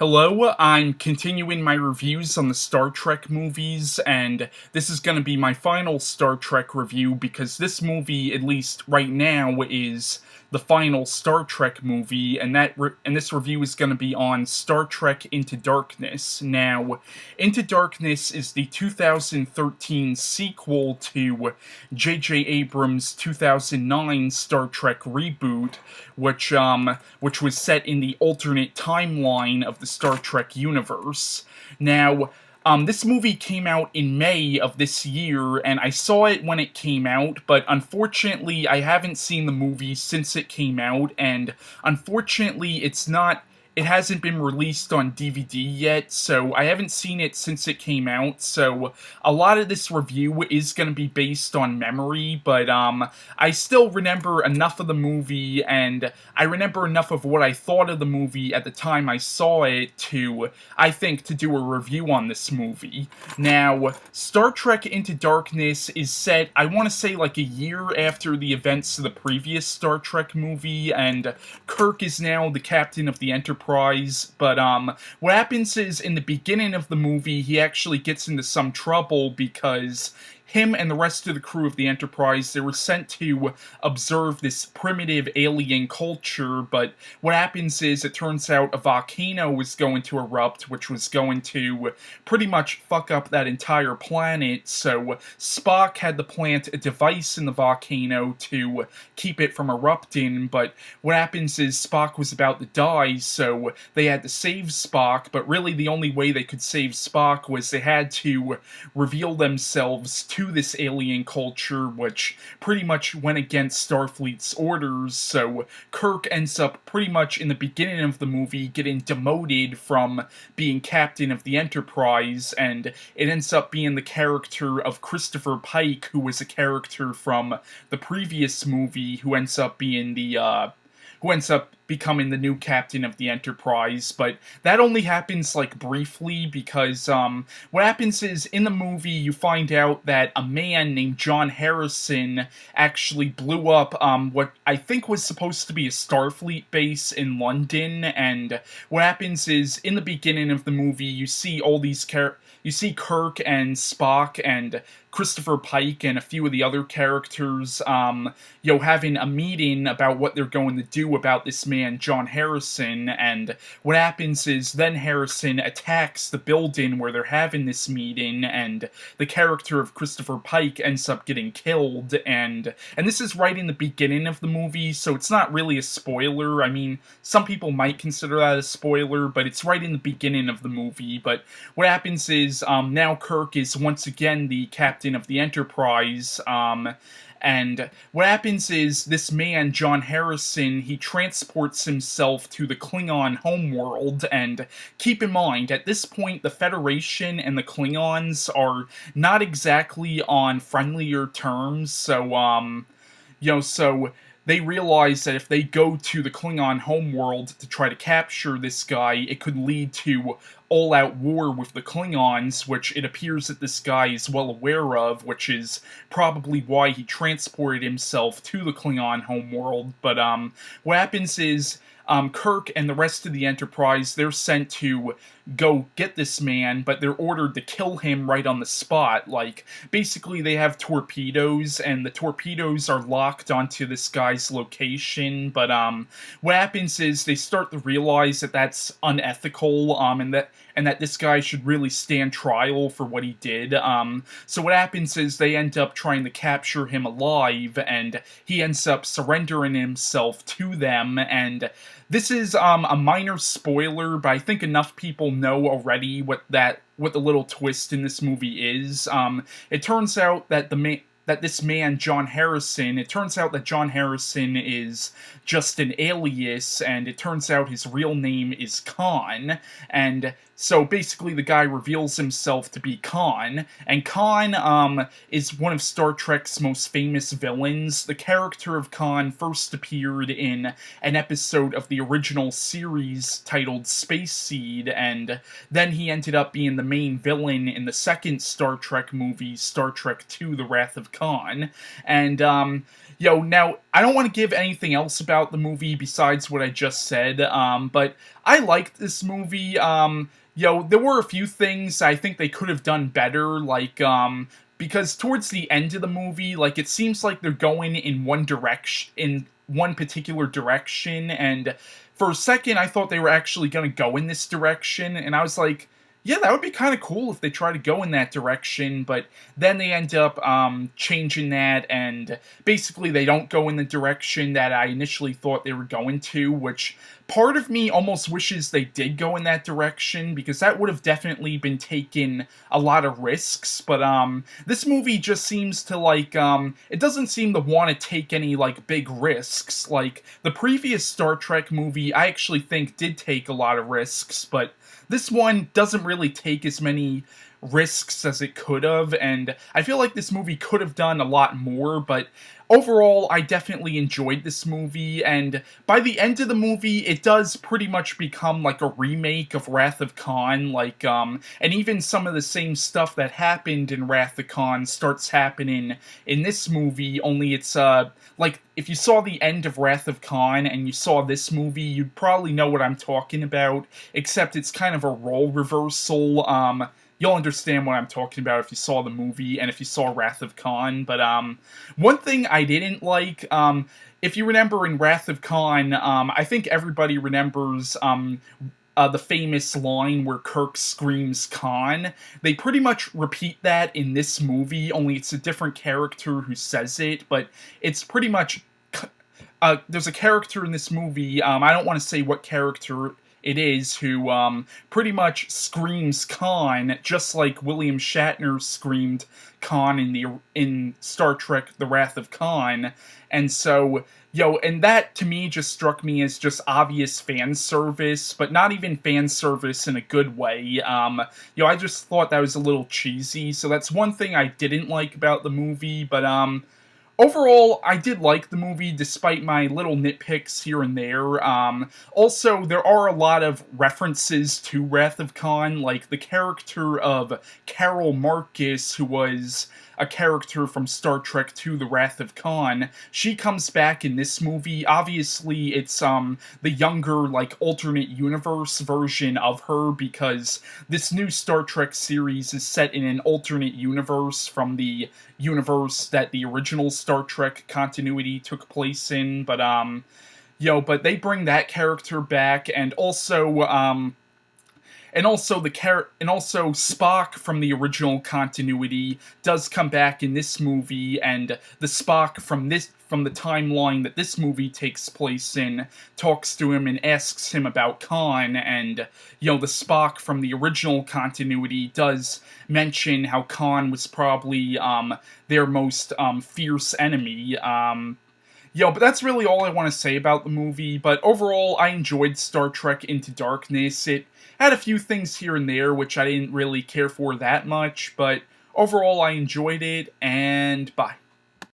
Hello, I'm continuing my reviews on the Star Trek movies, and this is going to be my final Star Trek review because this movie, at least right now, is the final Star Trek movie, and this review is going to be on Star Trek Into Darkness. Now, Into Darkness is the 2013 sequel to J.J. Abrams' 2009 Star Trek reboot, which was set in the alternate timeline of the Star Trek universe. Now, this movie came out in May of this year, and I saw it when it came out, but unfortunately, I haven't seen the movie since it came out, and unfortunately, it hasn't been released on DVD yet, so I haven't seen it since it came out, so a lot of this review is going to be based on memory, but I still remember enough of the movie, and I remember enough of what I thought of the movie at the time I saw it I think, to do a review on this movie. Now, Star Trek Into Darkness is set, I want to say, like a year after the events of the previous Star Trek movie, and Kirk is now the captain of the Enterprise, but what happens is in the beginning of the movie he actually gets into some trouble because him and the rest of the crew of the Enterprise, they were sent to observe this primitive alien culture, but what happens is it turns out a volcano was going to erupt, which was going to pretty much fuck up that entire planet, so Spock had to plant a device in the volcano to keep it from erupting, but what happens is Spock was about to die, so they had to save Spock, but really the only way they could save Spock was they had to reveal themselves to this alien culture, which pretty much went against Starfleet's orders, so Kirk ends up pretty much in the beginning of the movie getting demoted from being captain of the Enterprise, and it ends up being the character of Christopher Pike, who was a character from the previous movie, who ends up becoming the new captain of the Enterprise, but that only happens, like, briefly, because, what happens is, in the movie, you find out that a man named John Harrison actually blew up, what I think was supposed to be a Starfleet base in London, and what happens is, in the beginning of the movie, you see all these you see Kirk and Spock and Christopher Pike and a few of the other characters, having a meeting about what they're going to do about this man, John Harrison, and what happens is then Harrison attacks the building where they're having this meeting, and the character of Christopher Pike ends up getting killed, and this is right in the beginning of the movie, so it's not really a spoiler. I mean, some people might consider that a spoiler, but it's right in the beginning of the movie, but what happens is, now Kirk is once again the captain of the Enterprise, and what happens is this man, John Harrison, he transports himself to the Klingon homeworld, and keep in mind, at this point, the Federation and the Klingons are not exactly on friendlier terms, so they realize that if they go to the Klingon homeworld to try to capture this guy, it could lead to all-out war with the Klingons, which it appears that this guy is well aware of, which is probably why he transported himself to the Klingon homeworld. But what happens is Kirk and the rest of the Enterprise, they're sent to go get this man, but they're ordered to kill him right on the spot. Like, basically they have torpedoes, and the torpedoes are locked onto this guy's location, but what happens is they start to realize that that's unethical, and that this guy should really stand trial for what he did. So what happens is they end up trying to capture him alive, and he ends up surrendering himself to them, and this is a minor spoiler, but I think enough people know already what the little twist in this movie is. It turns out that this man, John Harrison, it turns out that John Harrison is just an alias, and it turns out his real name is Khan, and so basically the guy reveals himself to be Khan, and Khan is one of Star Trek's most famous villains. The character of Khan first appeared in an episode of the original series titled Space Seed, and then he ended up being the main villain in the second Star Trek movie, Star Trek II: The Wrath of of Khan. And, now, I don't want to give anything else about the movie besides what I just said, but I liked this movie. There were a few things I think they could have done better, like, because towards the end of the movie, like, it seems like they're going in one particular direction, and for a second I thought they were actually going to go in this direction, and I was like, yeah, that would be kind of cool if they try to go in that direction, but then they end up changing that, and basically they don't go in the direction that I initially thought they were going to, which part of me almost wishes they did go in that direction, because that would have definitely been taking a lot of risks, but this movie just seems to, like, it doesn't seem to want to take any, like, big risks. Like, the previous Star Trek movie, I actually think did take a lot of risks, but this one doesn't really take as many risks as it could have, and I feel like this movie could have done a lot more, but overall, I definitely enjoyed this movie, and by the end of the movie, it does pretty much become like a remake of Wrath of Khan, like, and even some of the same stuff that happened in Wrath of Khan starts happening in this movie, only it's, like, if you saw the end of Wrath of Khan and you saw this movie, you'd probably know what I'm talking about, except it's kind of a role reversal. You'll understand what I'm talking about if you saw the movie and if you saw Wrath of Khan, but one thing I didn't like, if you remember in Wrath of Khan, I think everybody remembers the famous line where Kirk screams Khan. They pretty much repeat that in this movie, only it's a different character who says it, but it's pretty much, there's a character in this movie, I don't want to say what character it is, who pretty much screams Khan, just like William Shatner screamed Khan in Star Trek: The Wrath of Khan, and so, and that to me just struck me as just obvious fan service, but not even fan service in a good way. I just thought that was a little cheesy, so that's one thing I didn't like about the movie, but overall, I did like the movie, despite my little nitpicks here and there. Also, there are a lot of references to Wrath of Khan, like the character of Carol Marcus, who was a character from Star Trek II: The Wrath of Khan. She comes back in this movie. Obviously, it's the younger, like, alternate universe version of her, because this new Star Trek series is set in an alternate universe from the universe that the original Star Trek continuity took place in, but but they bring that character back, and also Spock from the original continuity does come back in this movie, and the Spock from the timeline that this movie takes place in talks to him and asks him about Khan, and the Spock from the original continuity does mention how Khan was probably their most fierce enemy. But that's really all I want to say about the movie, but overall, I enjoyed Star Trek Into Darkness. It had a few things here and there which I didn't really care for that much, but overall I enjoyed it, and bye.